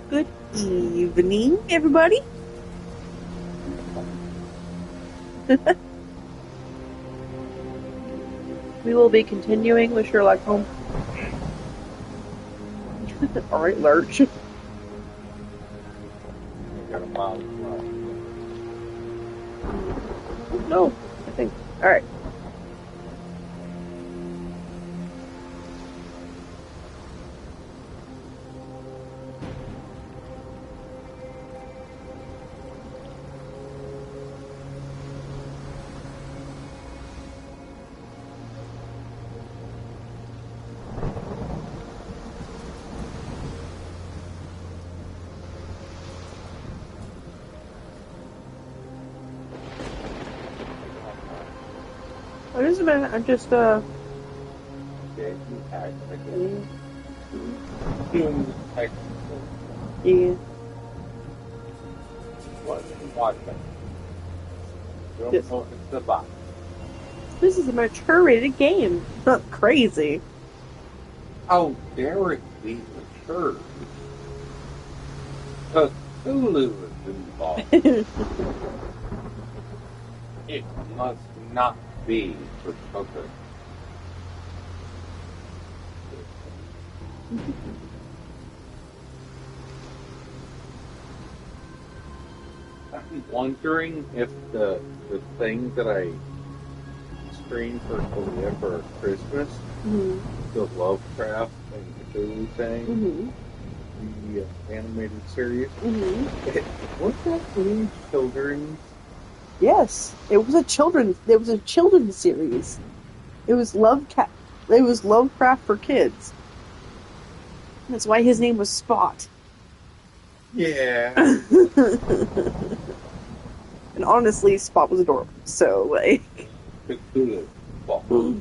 Good evening, everybody. We will be continuing with Sherlock Holmes. All right, Lurch. Got a mile left. No, I think. All right. What is it, man? I'm just Okay, you hacked again. Human technical. yeah. What are you watching? You don't Yes. know if it's the box. This is a mature-rated game. Not crazy. How dare it be mature? Cthulhu is involved. It must not be for children. I'm wondering if the thing that I screened for Korea for Christmas, the Lovecraft and Cthulhu thing, the animated series, was that really children's? Yes, it was a children's series. It was Lovecraft for kids. That's why his name was Spot. Yeah. And honestly, Spot was adorable. So, like, Cthulhu. Well,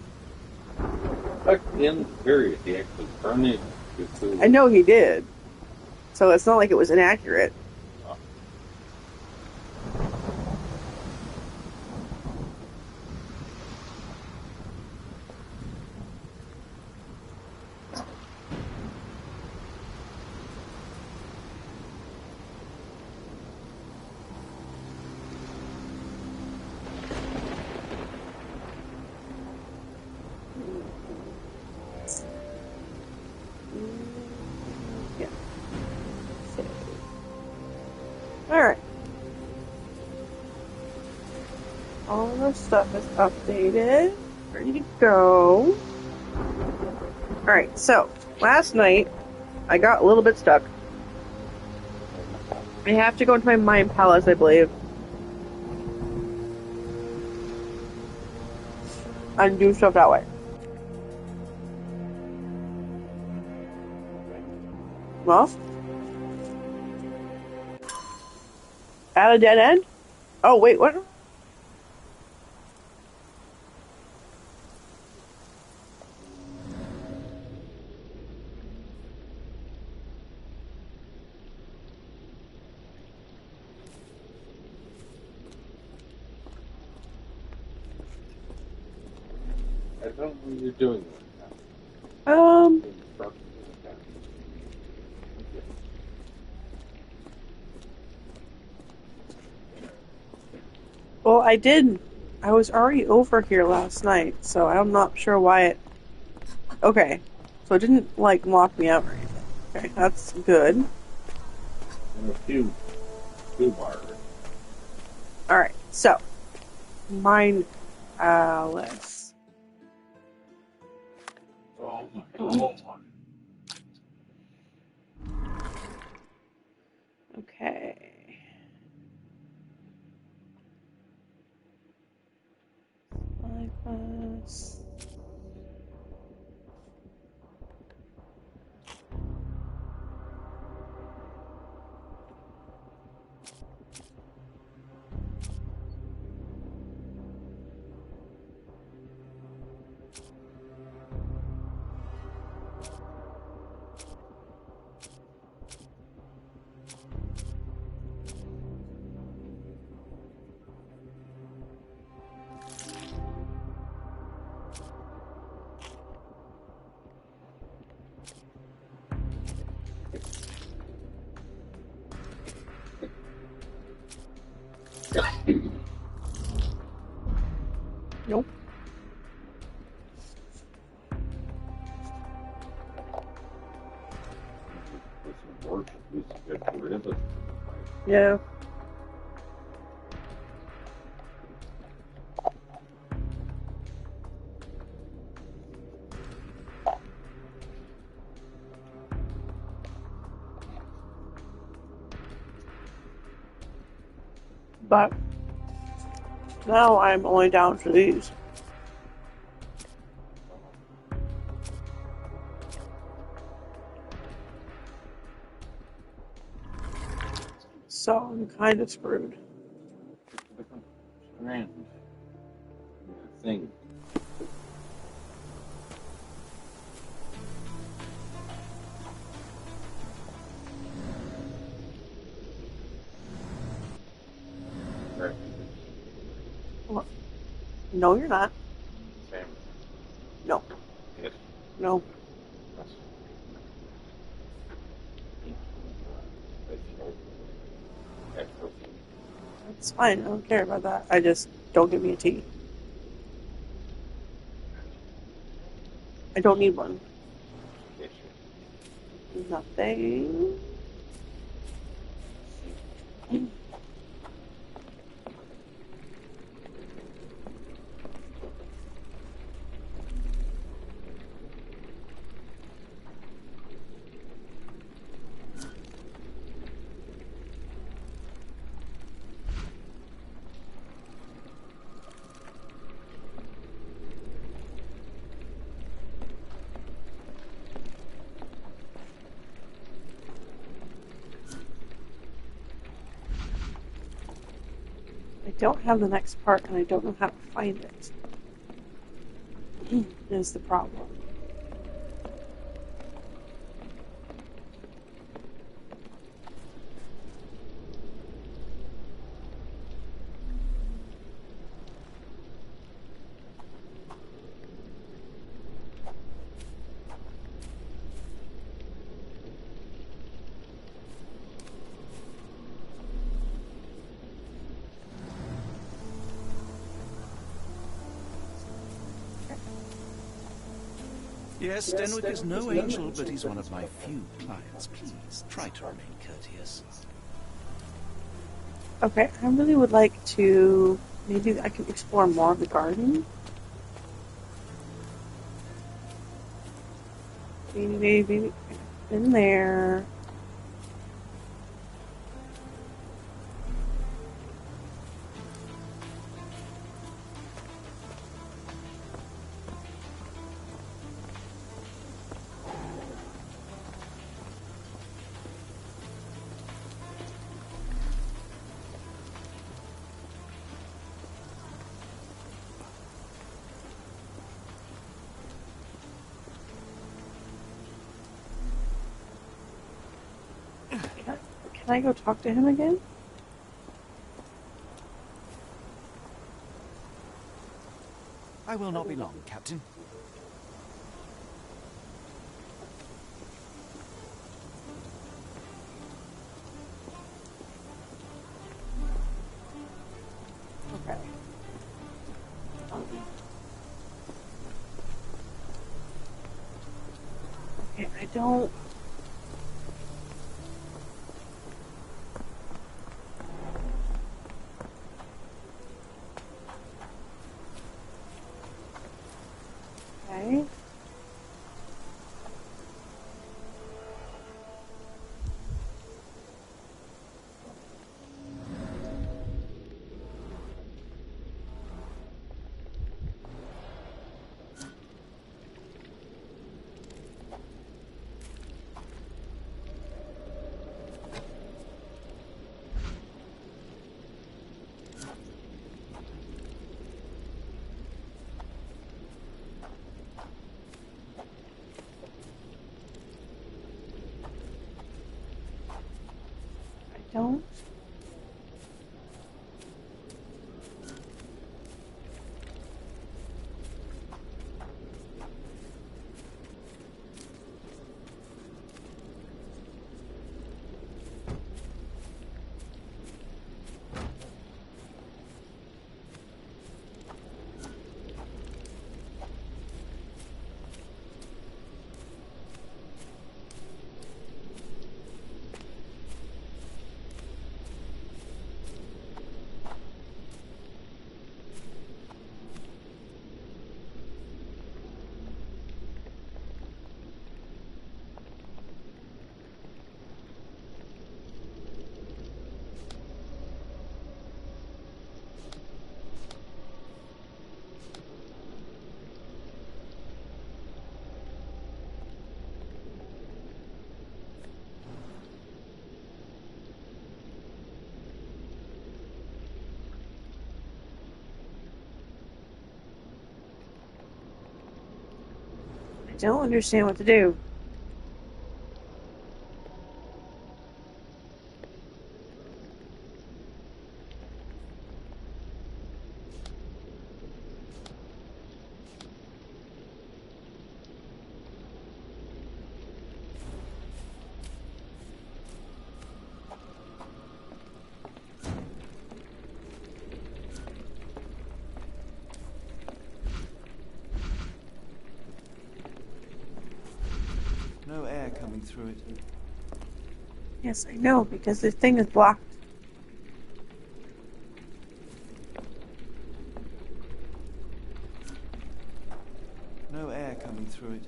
back in the period, he actually turned into Cthulhu. I know he did. So it's not like it was inaccurate. Yeah. So. Alright. All the stuff is updated. Ready to go. Alright, so last night I got a little bit stuck. I have to go into my mind palace, I believe. And do stuff that way. Well, at a dead end? Oh, wait, what? I don't know what you're doing right now. Well, I did. I was already over here last night, so I'm not sure why it... Okay, so it didn't, like, lock me out or anything. Okay, that's good. And a few bars. Alright, so. Mind palace. Oh my god. Okay. Plus. Nope. With some work, at least get rid of it. Yeah. But now I'm only down for these. So I'm kind of screwed. Strand. Thing. Right. Well, no, you're not. Same. No. Yes. No. Yes. It's fine. I don't care about that. I just don't give me a tea. I don't need one. Yes. Nothing. I don't have the next part, and I don't know how to find it. Is the problem. Yes, Denwick is no angel, but he's one of my few clients. Please, try to remain courteous. Okay, I really would like to... Maybe I can explore more of the garden. Maybe. In there. Can I go talk to him again? I will not be long, Captain. Okay. Okay, I don't... Okay. I don't... don't understand what to do. No air coming through it. Yes, I know, because the thing is blocked. No air coming through it.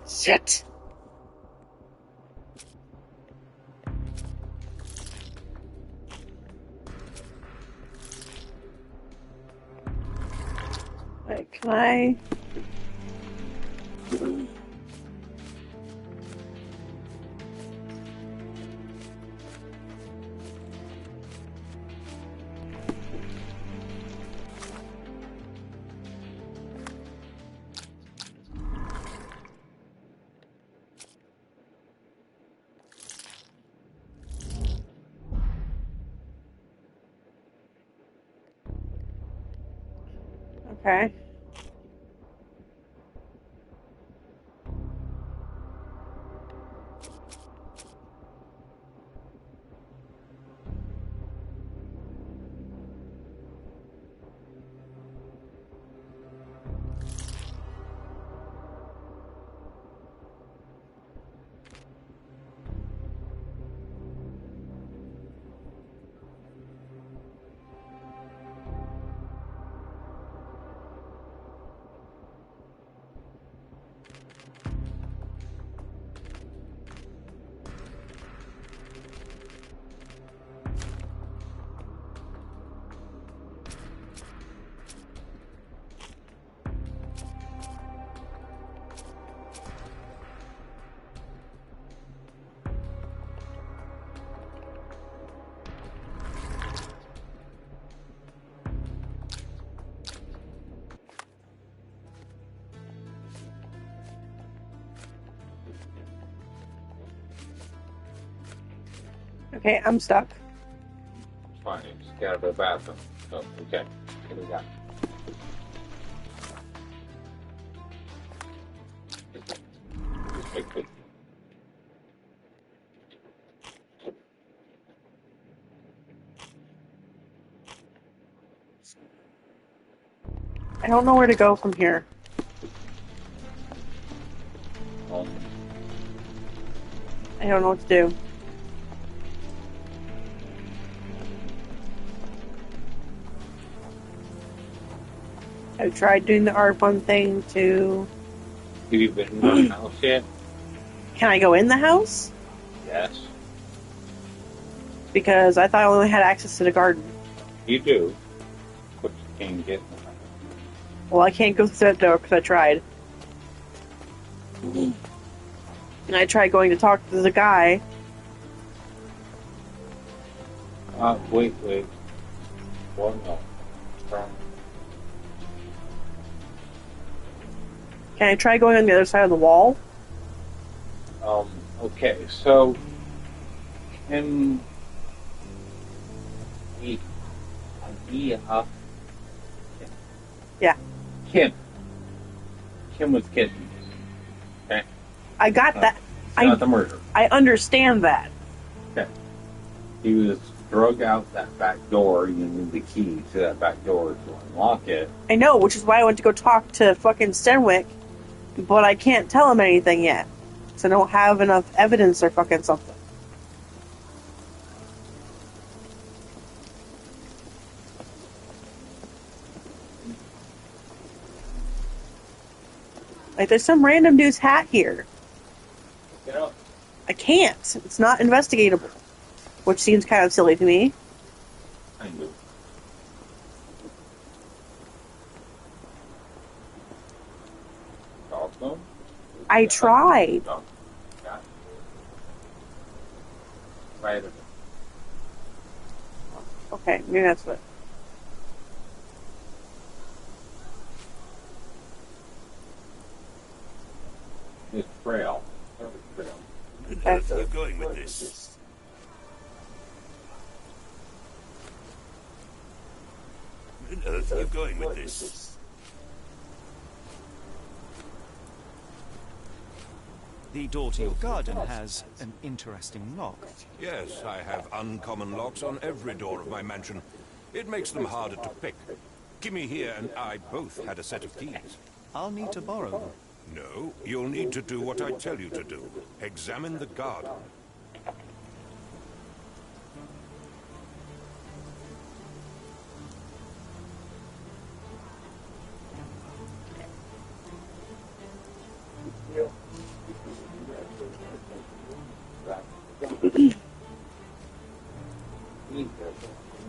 Shit. Wait, can I... Okay. Okay, I'm stuck. It's fine. You just gotta go to the bathroom. Oh, okay. Here we go. Just make I don't know where to go from here. I don't know what to do. I tried doing the R1 thing to... Have you been in the house yet? Can I go in the house? Yes. Because I thought I only had access to the garden. You do. But you can't get in the house. Well, I can't go through that door because I tried. And I tried going to talk to the guy. Wait. Well, no. Can I try going on the other side of the wall? Okay, so Kim, Yeah. Kim was kidding. Okay, I got that. not the murder. I understand that. Okay, he was drug out that back door. You need the key to that back door to unlock it. I know, which is why I went to go talk to fucking Stenwick, but I can't tell him anything yet. Because I don't have enough evidence or fucking something. Like, there's some random dude's hat here. Get up. I can't. It's not investigatable. Which seems kind of silly to me. I do. Talk to him? I tried. No. Got it. Right. Okay, maybe that's what. It's frail. Frail. Where are you going with this? Where on earth are you going with this? The door to your garden has an interesting lock. Yes, I have uncommon locks on every door of my mansion. It makes them harder to pick. Kimmy here and I both had a set of keys. I'll need to borrow them. No, you'll need to do what I tell you to do. Examine the garden.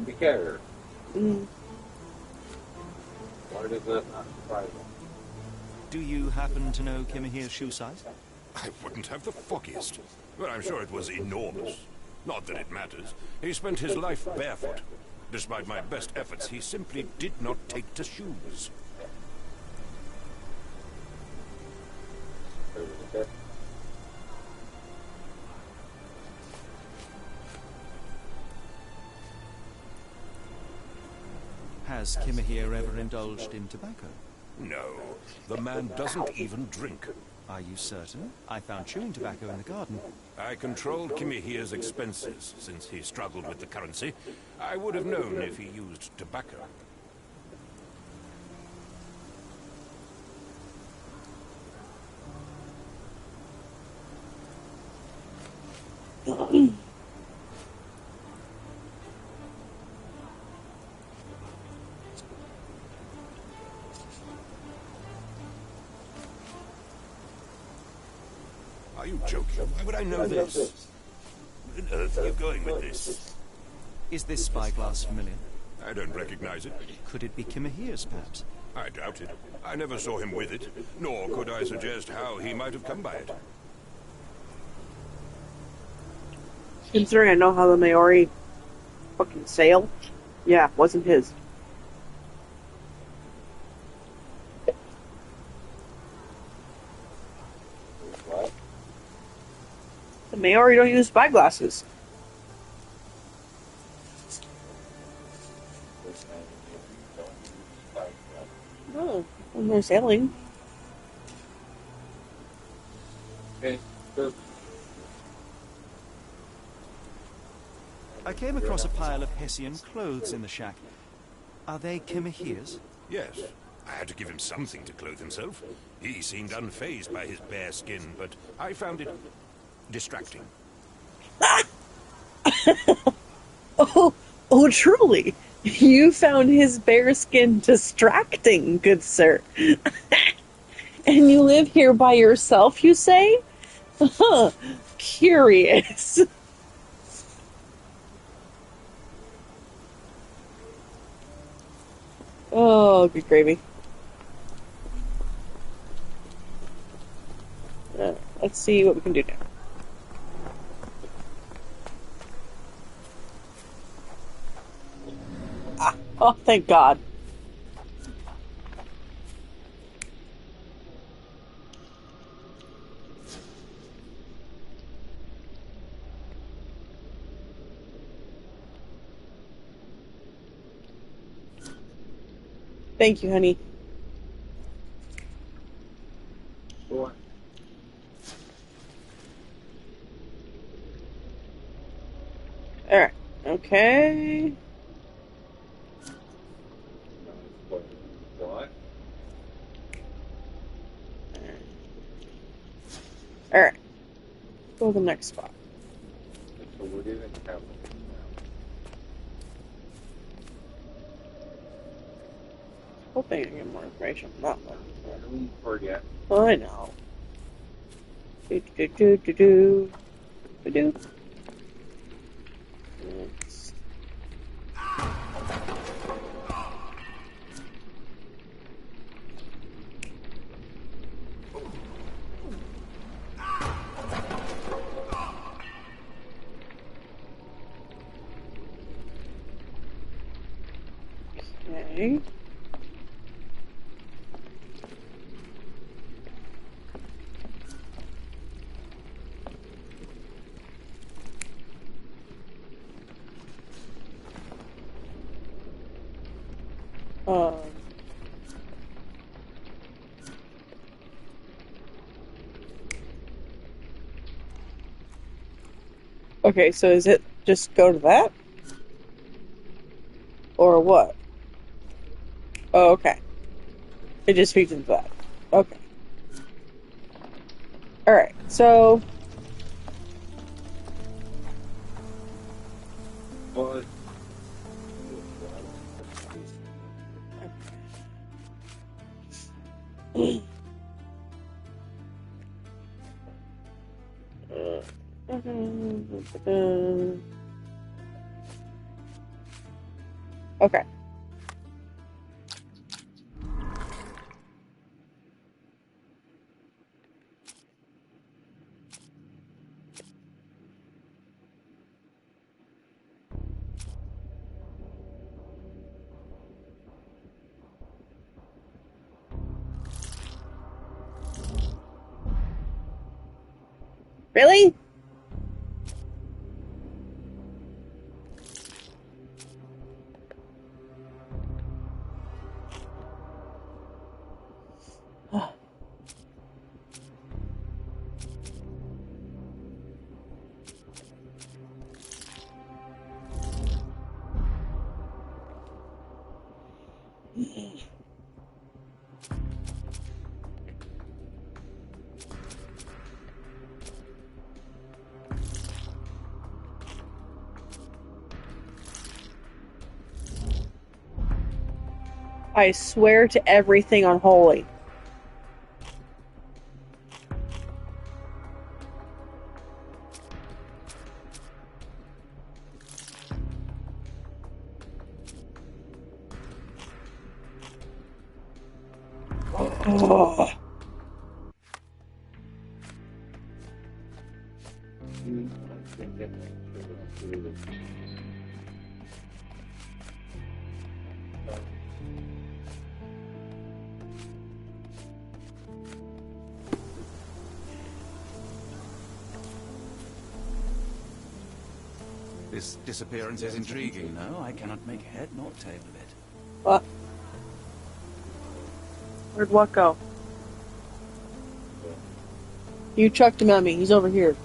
Be careful. Mm. Why does that not surprise him? Do you happen to know Kimahir's shoe size? I wouldn't have the foggiest. But I'm sure it was enormous. Not that it matters. He spent his life barefoot. Despite my best efforts, he simply did not take to shoes. Has Kimahir ever indulged in tobacco? No, the man doesn't even drink. Are you certain? I found chewing tobacco in the garden. I controlled Kimihir's expenses since he struggled with the currency. I would have known if he used tobacco. Are you joking? Why would I know this? Where on earth are you going with this? Is this spyglass familiar? I don't recognize it. Could it be Kimahir's, perhaps? I doubt it. I never saw him with it, nor could I suggest how he might have come by it. Considering I know how the Maori fucking sail, yeah, wasn't his. What? The Maori don't use spyglasses. No, when they're sailing. Okay, so I came across a pile of Hessian clothes in the shack. Are they Kimahir's? Yes, I had to give him something to clothe himself. He seemed unfazed by his bare skin, but I found it distracting. Oh, oh, truly. You found his bare skin distracting, good sir. And you live here by yourself, you say? Huh, curious. Oh, good gravy. Let's see what we can do now. Ah, oh, thank God. Thank you, honey. Boy. Alright, okay. What? Alright, go to the next spot. So we're doing capital Hoping I can get more information on that one. now. Don't forget. I know. Do do do do do do do. Next. Okay. Um. Okay, so is it just go to that? Or what? Oh, okay. It just feeds into that. Okay. Alright, so... But Okay. Really? I swear to everything unholy. Oh. I think that makes sure that This disappearance is intriguing, no? I cannot make head nor tail of it. What? Where'd what go? You chucked him at me. He's over here.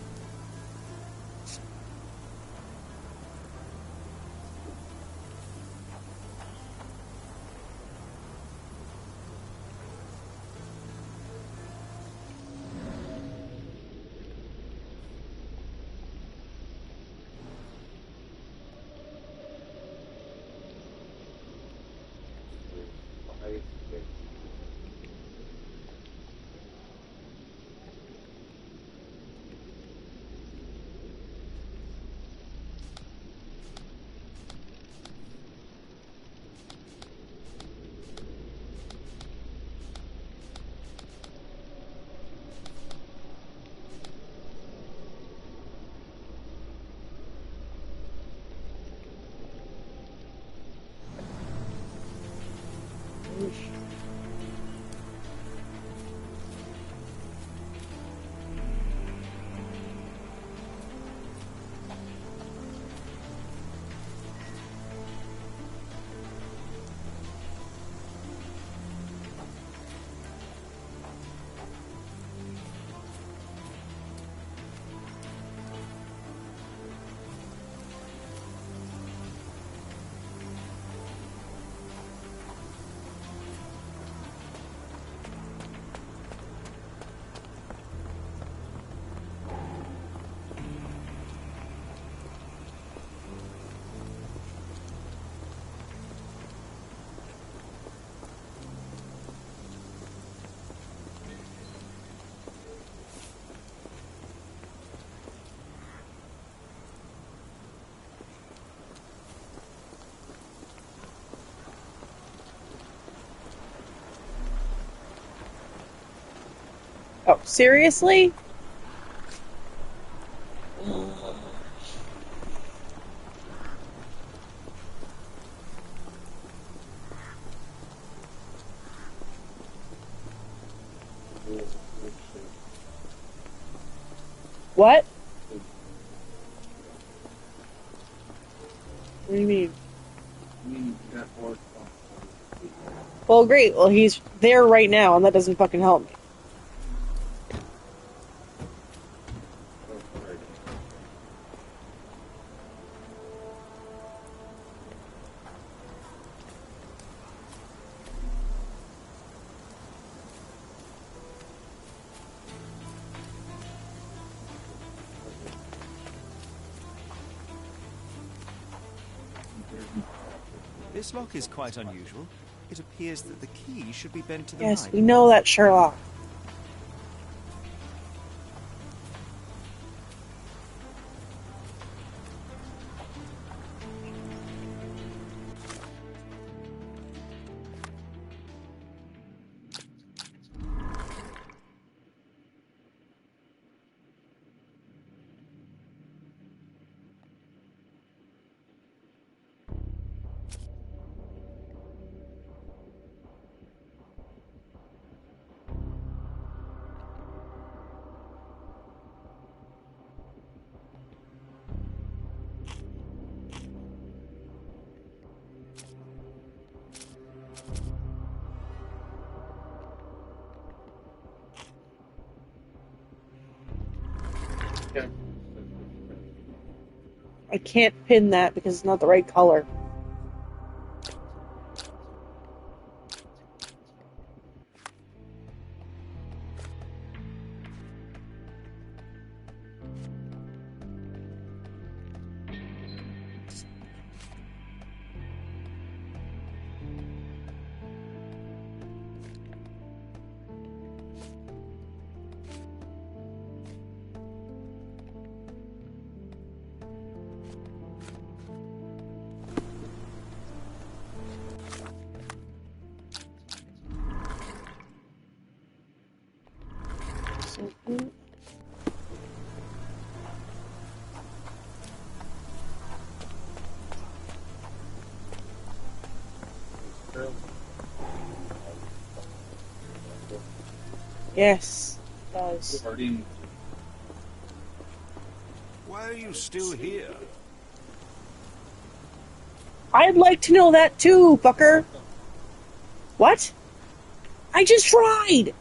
Oh, seriously? What? What do you mean? Well, great. Well, he's there right now, and that doesn't fucking help me. This lock is quite unusual. It appears that the key should be bent to the Yes, right. we know that, Sherlock. I can't pin that because it's not the right color. Yes, it does. Why are you still here? I'd like to know that too, fucker. What? I just tried!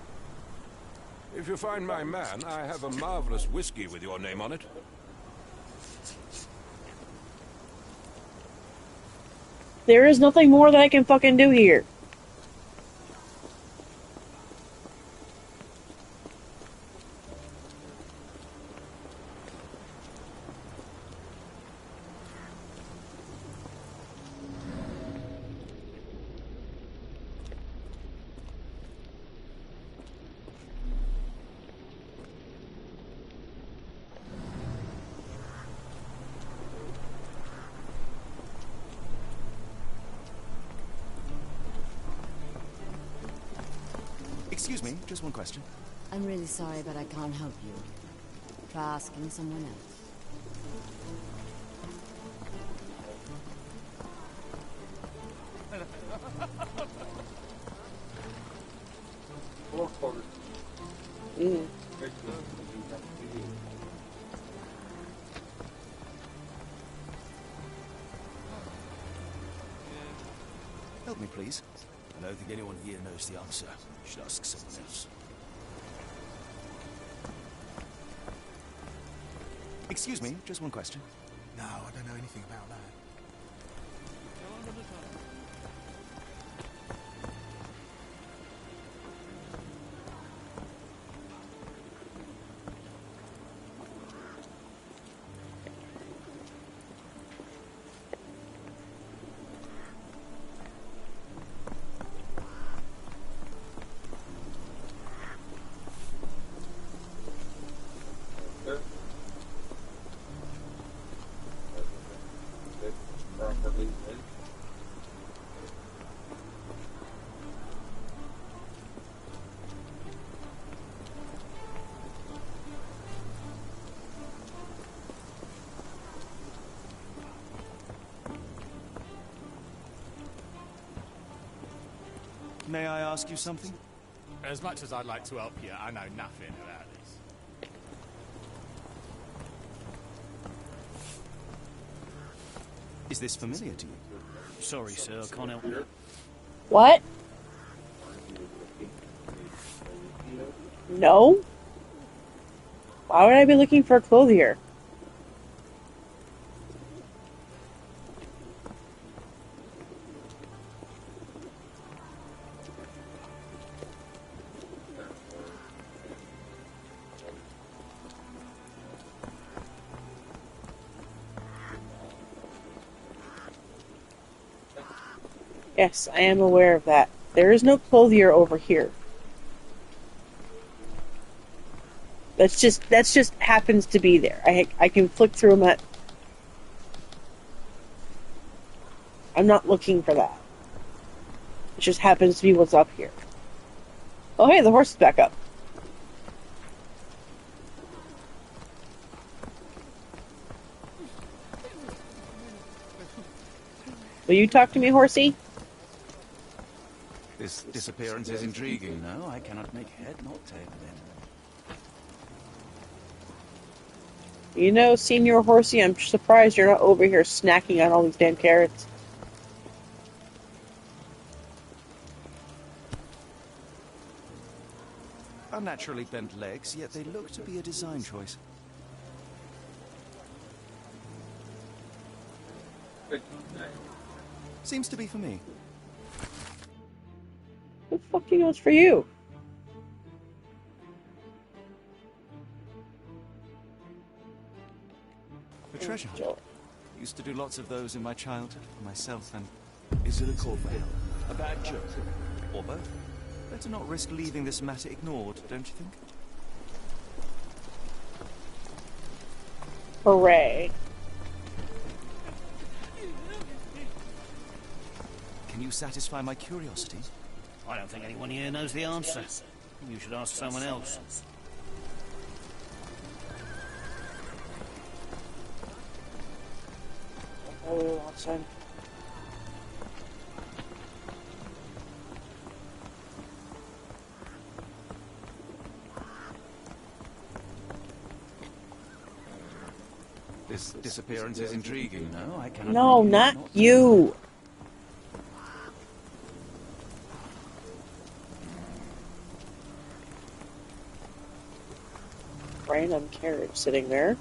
If you find my man, I have a marvelous whiskey with your name on it. There is nothing more that I can fucking do here. Excuse me, just one question. I'm really sorry, but I can't help you. Try asking someone else. Mm. Help me, please. I don't think anyone here knows the answer. You should ask someone else. Excuse me, just one question. No, I don't know anything about that. May I ask you something? As much as I'd like to help you, I know nothing about this. Is this familiar to you? Sorry, sir, I can't help you. What? No? Why would I be looking for a clothier? Yes, I am aware of that. There is no clothier over here. That's just happens to be there. I can flick through them at... I'm not looking for that. It just happens to be what's up here. Oh hey, the horse is back up. Will you talk to me, horsey? This disappearance is intriguing. No, I cannot make head nor tail of it. You know, Senior Horsey, I'm surprised you're not over here snacking on all these damn carrots. Unnaturally bent legs, yet they look to be a design choice. Seems to be for me. Who the fuck do you know it's for you? A treasure hunt. Joel. Used to do lots of those in my childhood for myself and... Is it a call for help? A bad joke? Or both? Better not risk leaving this matter ignored, don't you think? Hooray. Can you satisfy my curiosity? I don't think anyone here knows the answer. You should ask someone else. Oh, outside. This disappearance is intriguing. No, I cannot... No, not you. Random carriage sitting there.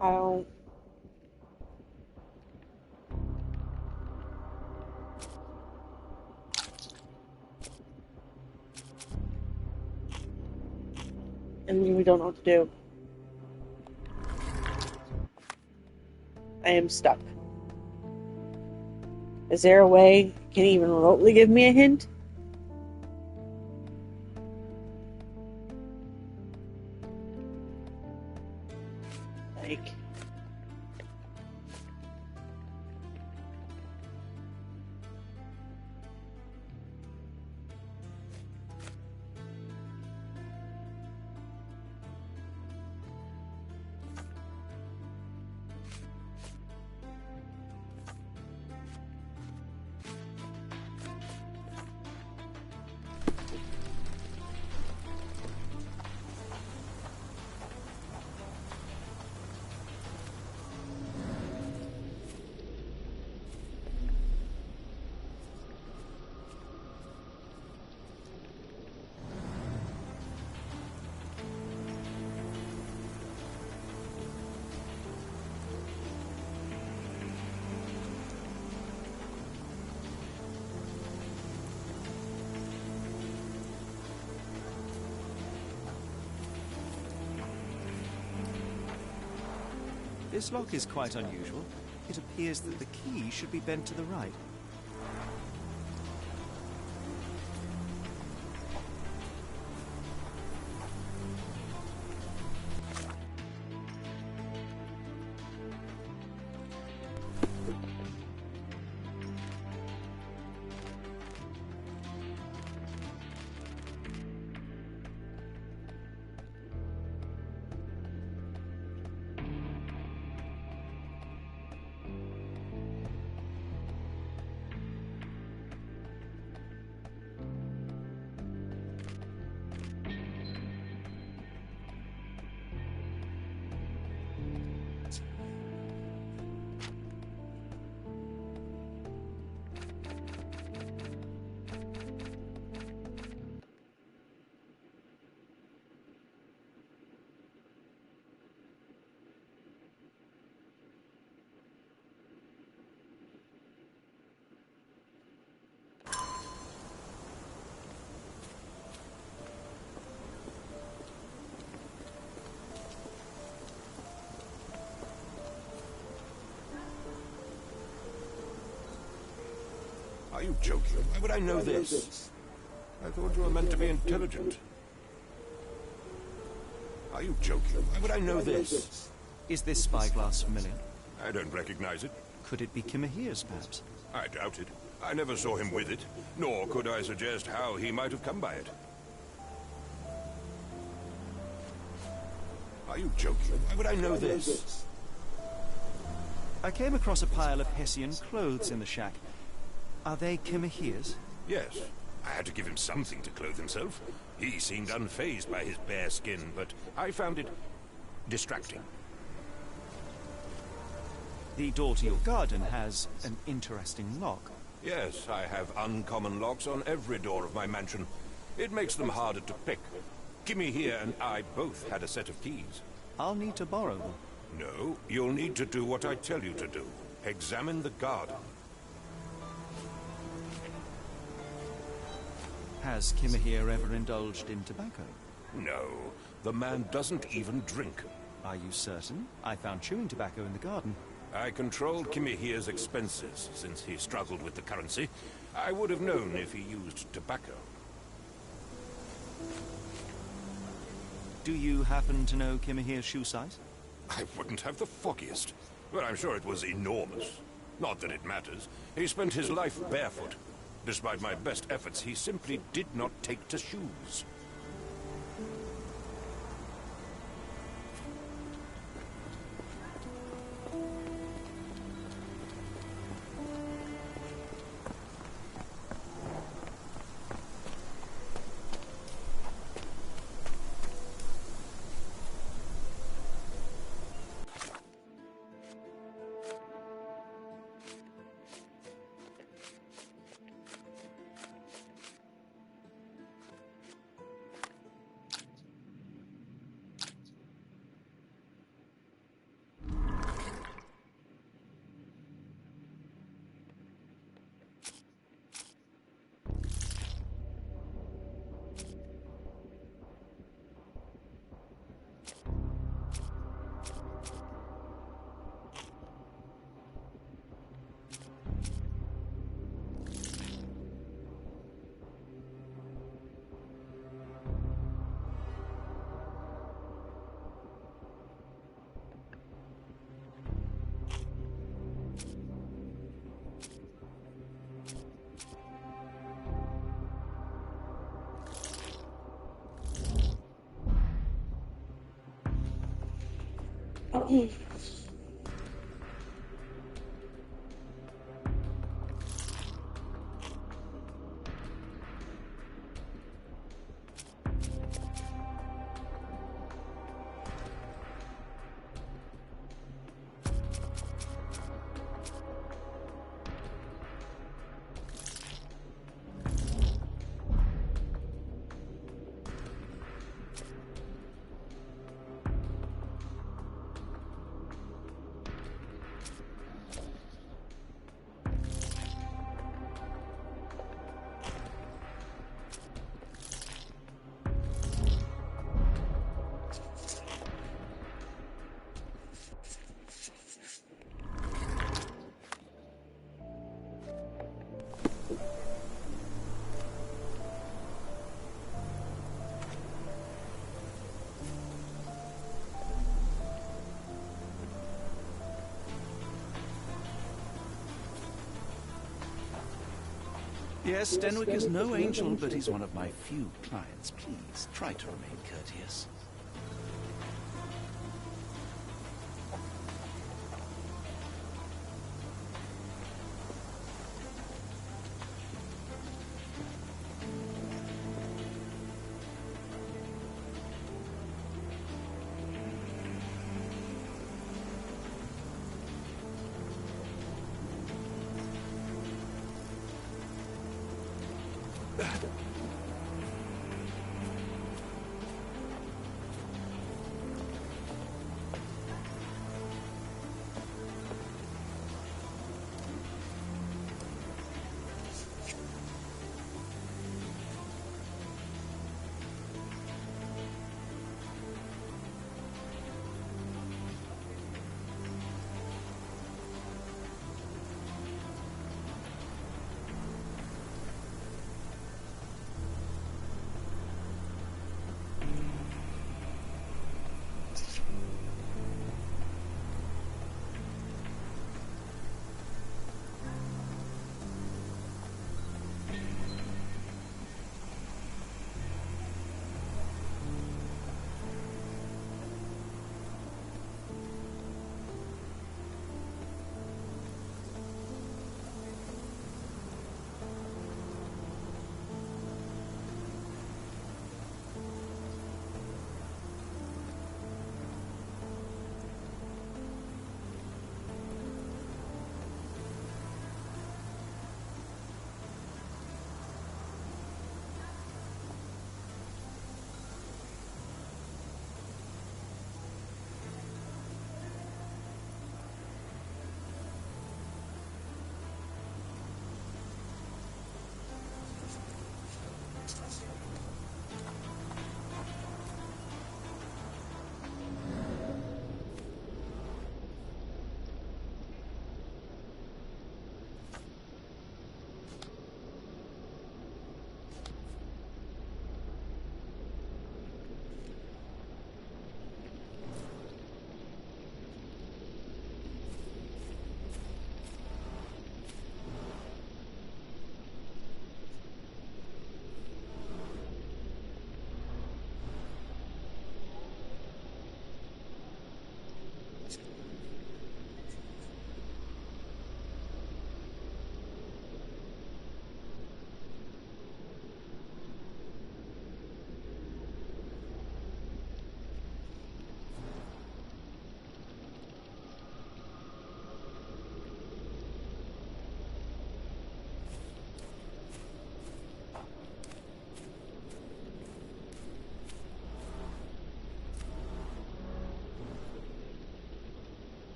I don't. And we don't know what to do. I am stuck. Is there a way? Can you even remotely give me a hint? Like, This lock is quite unusual. It appears that the key should be bent to the right. Are you joking? Why would I know this? I thought you were meant to be intelligent. Are you joking? Why would I know this? Is this spyglass familiar? I don't recognize it. Could it be Kimahir's, perhaps? I doubt it. I never saw him with it, nor could I suggest how he might have come by it. Are you joking? Why would I know this? I came across a pile of Hessian clothes in the shack. Are they Kimahir's? Yes. I had to give him something to clothe himself. He seemed unfazed by his bare skin, but I found it distracting. The door to your garden has an interesting lock. Yes, I have uncommon locks on every door of my mansion. It makes them harder to pick. Kimmy here and I both had a set of keys. I'll need to borrow them. No, you'll need to do what I tell you to do. Examine the garden. Has Kimahir ever indulged in tobacco? No, the man doesn't even drink. Are you certain? I found chewing tobacco in the garden. I controlled Kimmy here's expenses since he struggled with the currency. I would have known if he used tobacco. Do you happen to know Kimahir's shoe size? I wouldn't have the foggiest, but I'm sure it was enormous. Not that it matters. He spent his life barefoot. Despite my best efforts, he simply did not take to shoes. Yes, Denwick is no angel, but he's one of my few clients. Please, try to remain courteous.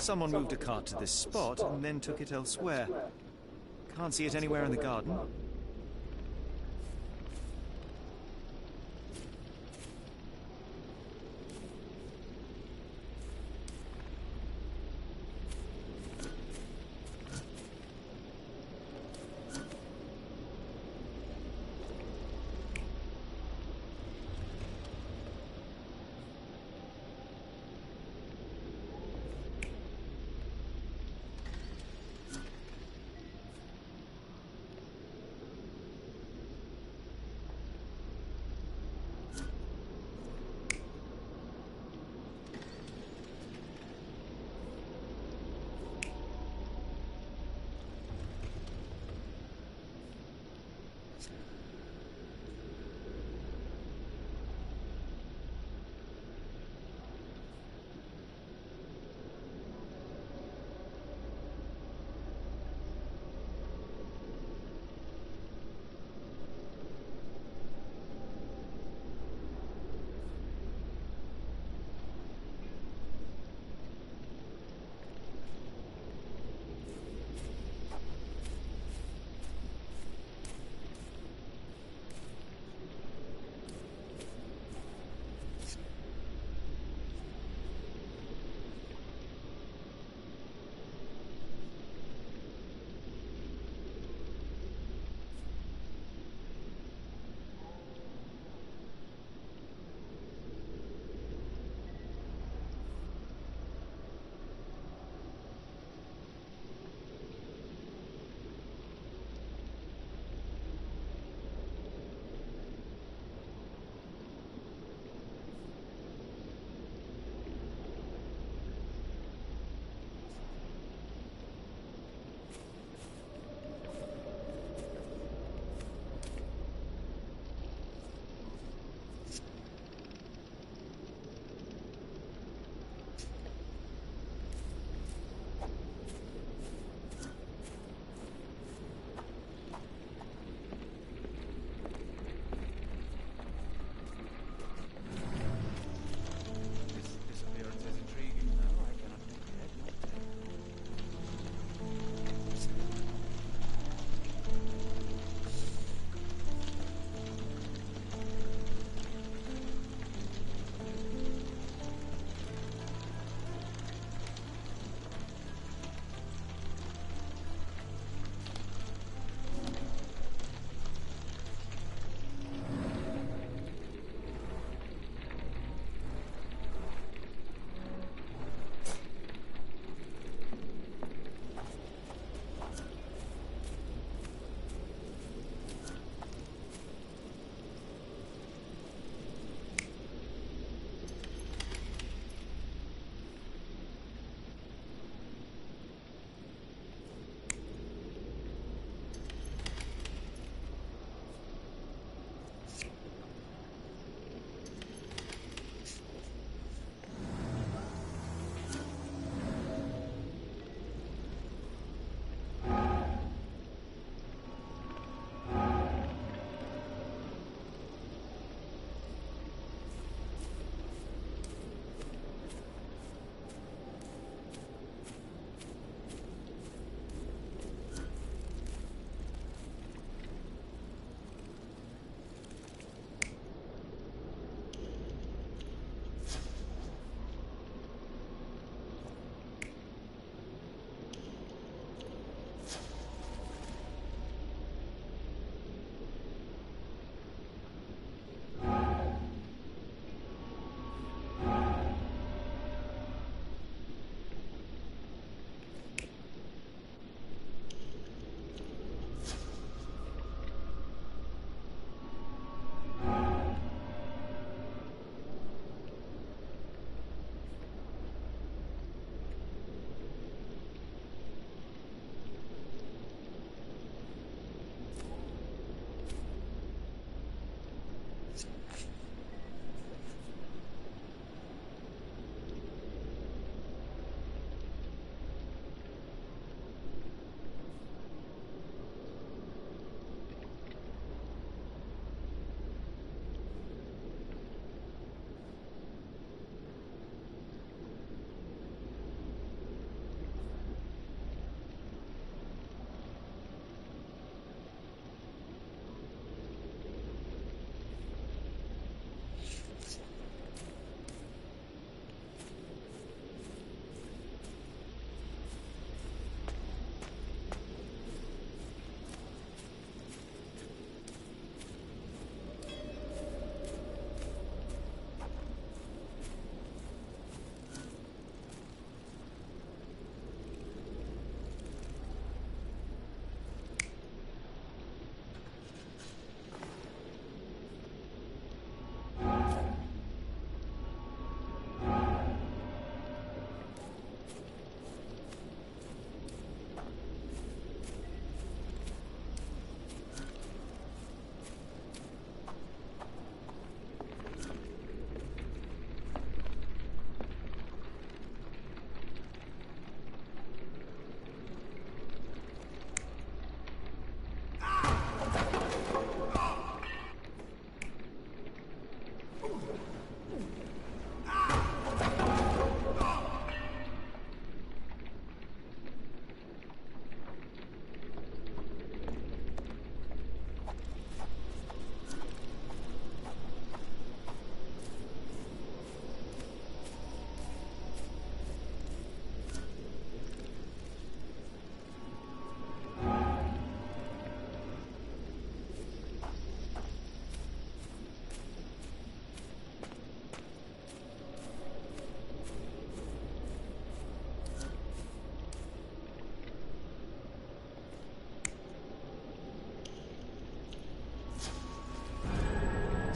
Someone moved a cart to this spot and then took it elsewhere. Can't see it anywhere in the garden.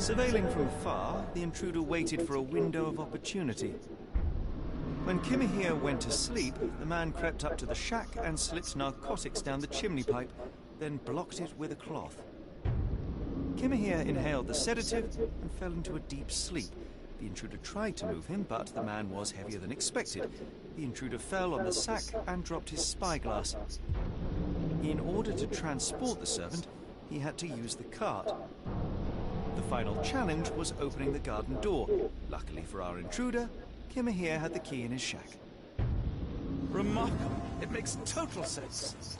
Surveilling from far, the intruder waited for a window of opportunity. When Kimahir went to sleep, the man crept up to the shack and slipped narcotics down the chimney pipe, then blocked it with a cloth. Kimahir inhaled the sedative and fell into a deep sleep. The intruder tried to move him, but the man was heavier than expected. The intruder fell on the sack and dropped his spyglass. In order to transport the servant, he had to use the cart. The final challenge was opening the garden door. Luckily for our intruder, Kimahir had the key in his shack. Remarkable. It makes total sense.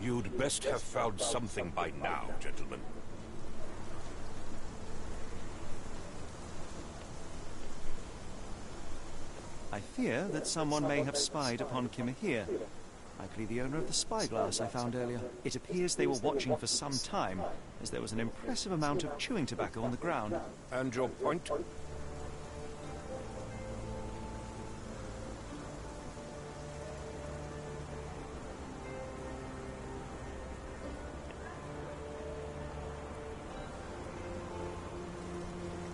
You'd best have found something by now, gentlemen. I fear that someone may have spied upon Kimahir. Likely the owner of the spyglass I found earlier. It appears they were watching for some time, as there was an impressive amount of chewing tobacco on the ground. And your point?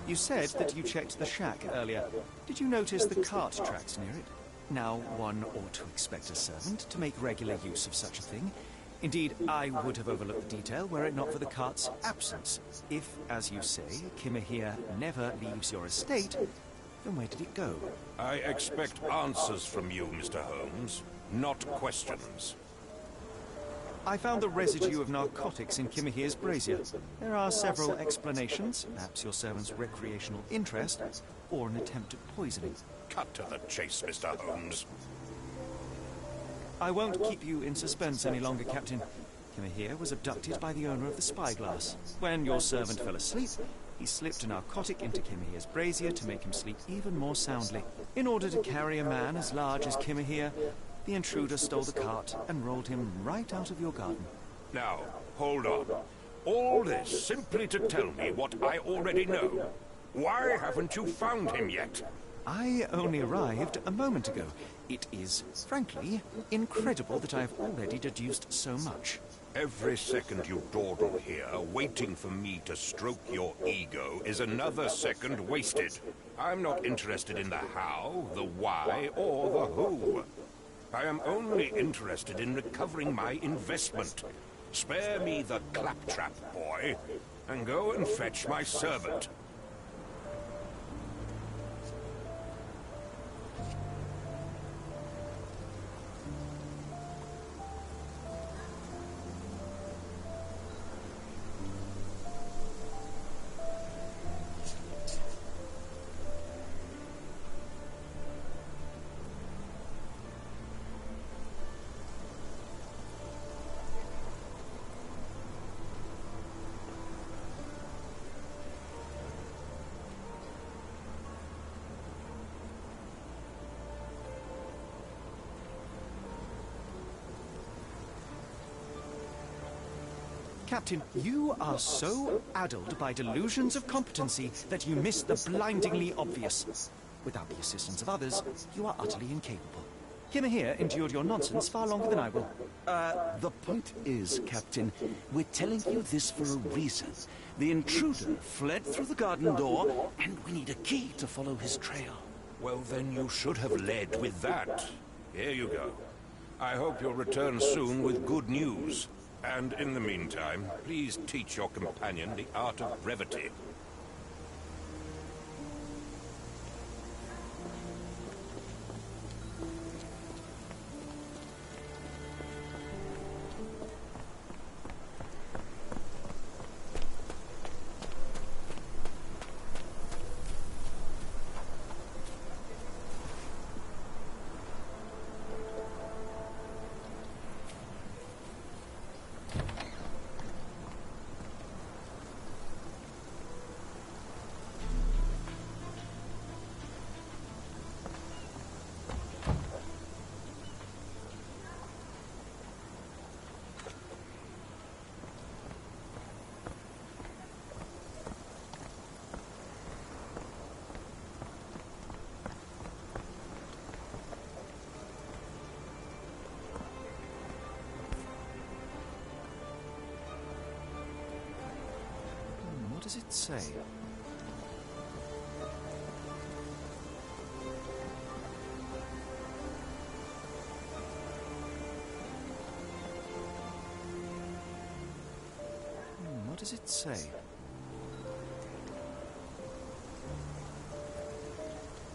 You said that you checked the shack earlier. Did you notice the cart tracks near it? Now, one ought to expect a servant to make regular use of such a thing. Indeed, I would have overlooked the detail were it not for the cart's absence. If, as you say, Kimahir never leaves your estate, then where did it go? I expect answers from you, Mr. Holmes, not questions. I found the residue of narcotics in Kimahir's brazier. There are several explanations, perhaps your servant's recreational interest, or an attempt at poisoning. Cut to the chase, Mr. Holmes. I won't keep you in suspense any longer, Captain. Kimahir was abducted by the owner of the spyglass. When your servant fell asleep, he slipped a narcotic into Kimahir's brazier to make him sleep even more soundly. In order to carry a man as large as Kimahir, the intruder stole the cart and rolled him right out of your garden. Now, hold on. All this simply to tell me what I already know. Why haven't you found him yet? I only arrived a moment ago. It is, frankly, incredible that I have already deduced so much. Every second you dawdle here, waiting for me to stroke your ego, is another second wasted. I'm not interested in the how, the why, or the who. I am only interested in recovering my investment. Spare me the claptrap, boy, and go and fetch my servant. Captain, you are so addled by delusions of competency that you miss the blindingly obvious. Without the assistance of others, you are utterly incapable. Kimahir endured your nonsense far longer than I will. The point is, Captain, we're telling you this for a reason. The intruder fled through the garden door, and we need a key to follow his trail. Well, then you should have led with that. Here you go. I hope you'll return soon with good news. And in the meantime, please teach your companion the art of brevity. does it say? What does it say?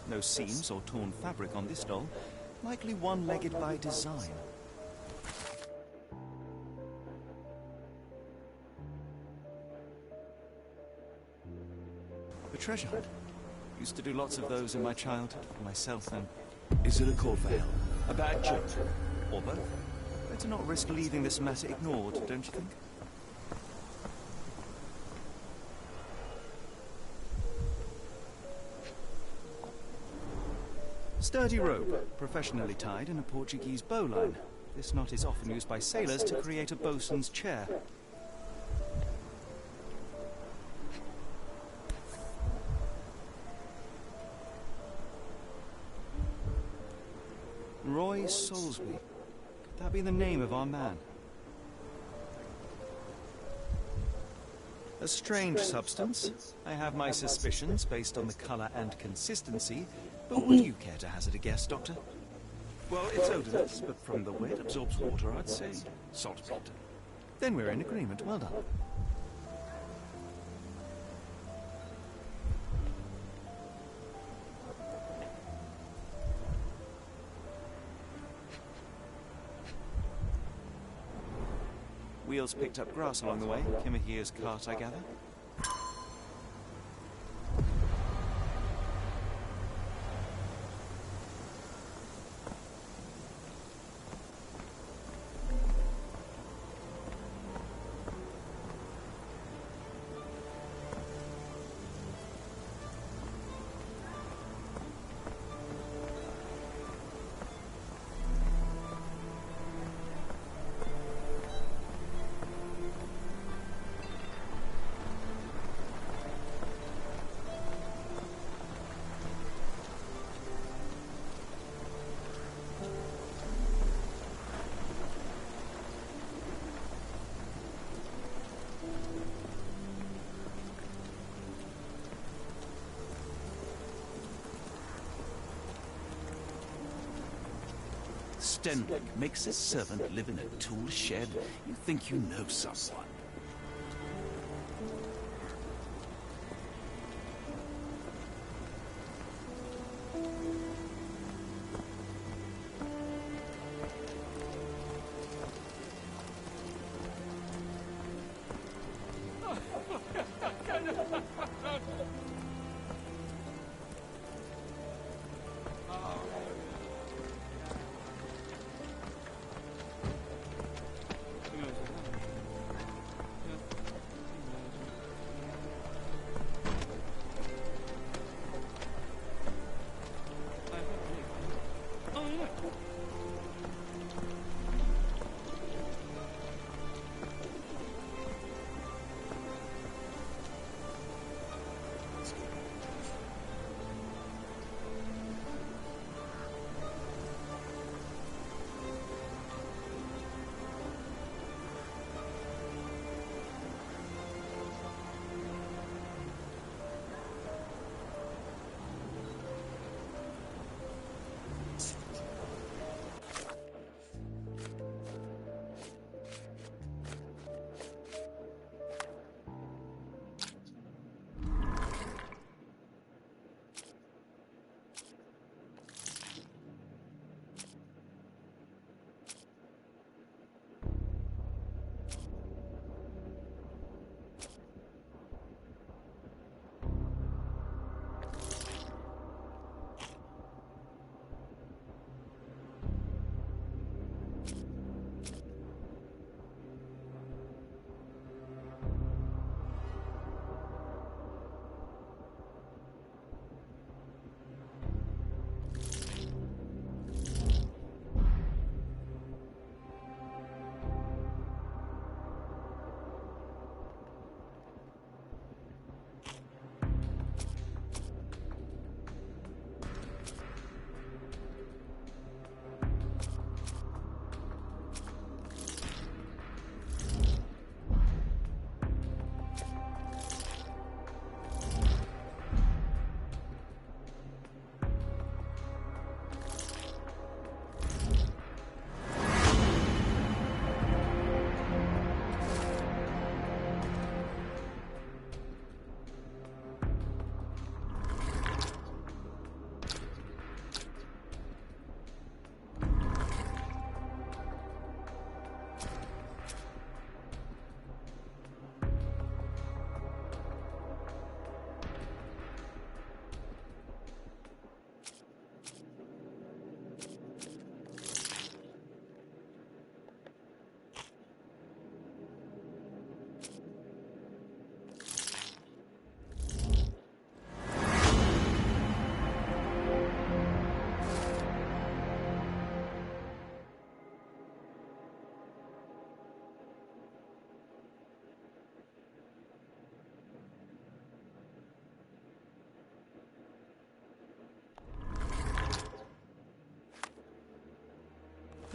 No seams or torn fabric on this doll. Likely one-legged by design. A treasure hunt. Used to do lots of those in my childhood for myself and... Is it a call for help? A bad joke? Or both? Better not risk leaving this matter ignored, don't you think? Sturdy rope, professionally tied in a Portuguese bowline. This knot is often used by sailors to create a bosun's chair. Roy Soulsby. Could that be the name of our man? A strange substance. I have my suspicions based on the colour and consistency, but would you care to hazard a guess, Doctor? Well, it's odorless, but from the way it absorbs water, I'd say saltpeter. Then we're in agreement. Well done. Wheels picked up grass along the way. Kimahir's cart, I gather. Stenwick makes his servant live in a tool shed. You think you know someone.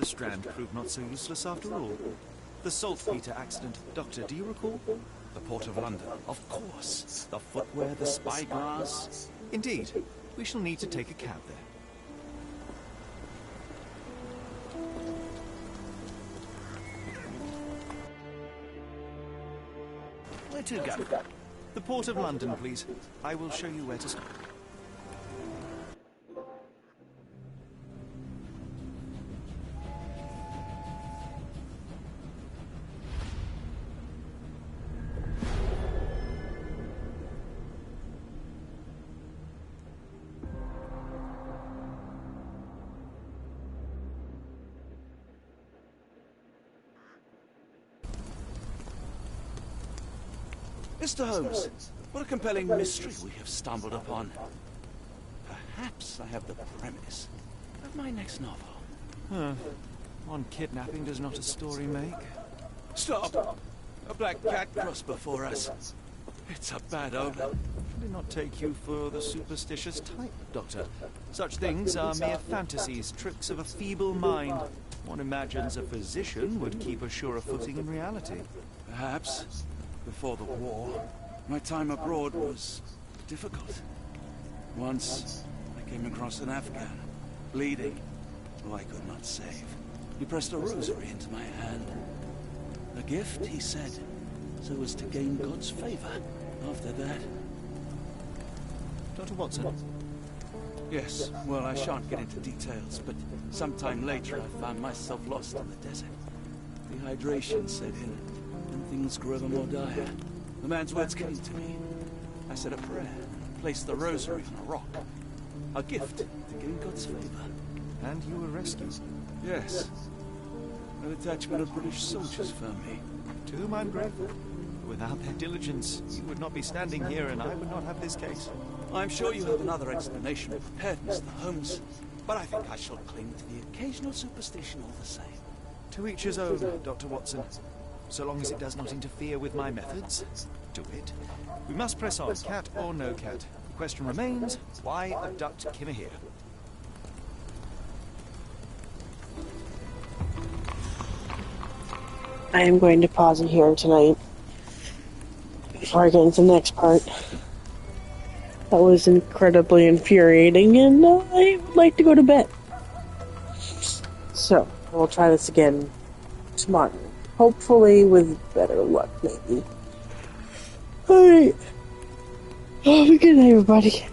strand proved not so useless after all. The saltpeter accident. Doctor, do you recall? The Port of London, of course. The footwear, the spyglass. Indeed. We shall need to take a cab there. Where to go? The Port of London, please. I will show you where to stop. Mr. Holmes, what a compelling mystery we have stumbled upon. Perhaps I have the premise of my next novel. One kidnapping does not a story make. Stop! A black cat crossed before us. It's a bad omen. I did not take you for the superstitious type, Doctor. Such things are mere fantasies, tricks of a feeble mind. One imagines a physician would keep a surer footing in reality. Perhaps. Before the war, my time abroad was difficult. Once, I came across an Afghan, bleeding, who I could not save. He pressed a rosary into my hand. A gift, he said, so as to gain God's favor. After that... Dr. Watson? Yes, well, I shan't get into details, but sometime later I found myself lost in the desert. Dehydration set in, and things grew ever more dire. The man's words came to me. I said a prayer, and placed the rosary on a rock. A gift to gain God's favor. And you were rescued? Yes. A detachment of British soldiers found me. To whom I'm grateful. Without their diligence, you would not be standing here and I would not have this case. I'm sure you have another explanation prepared, Mr. Holmes, but I think I shall cling to the occasional superstition all the same. To each his own, Dr. Watson. So long as it does not interfere with my methods, do it. We must press on, cat or no cat. The question remains, why abduct Kimmer here? I am going to pause it here tonight before I get into the next part. That was incredibly infuriating, and I would like to go to bed. So, we'll try this again tomorrow. Hopefully with better luck, maybe. Alright. Have a good night, everybody.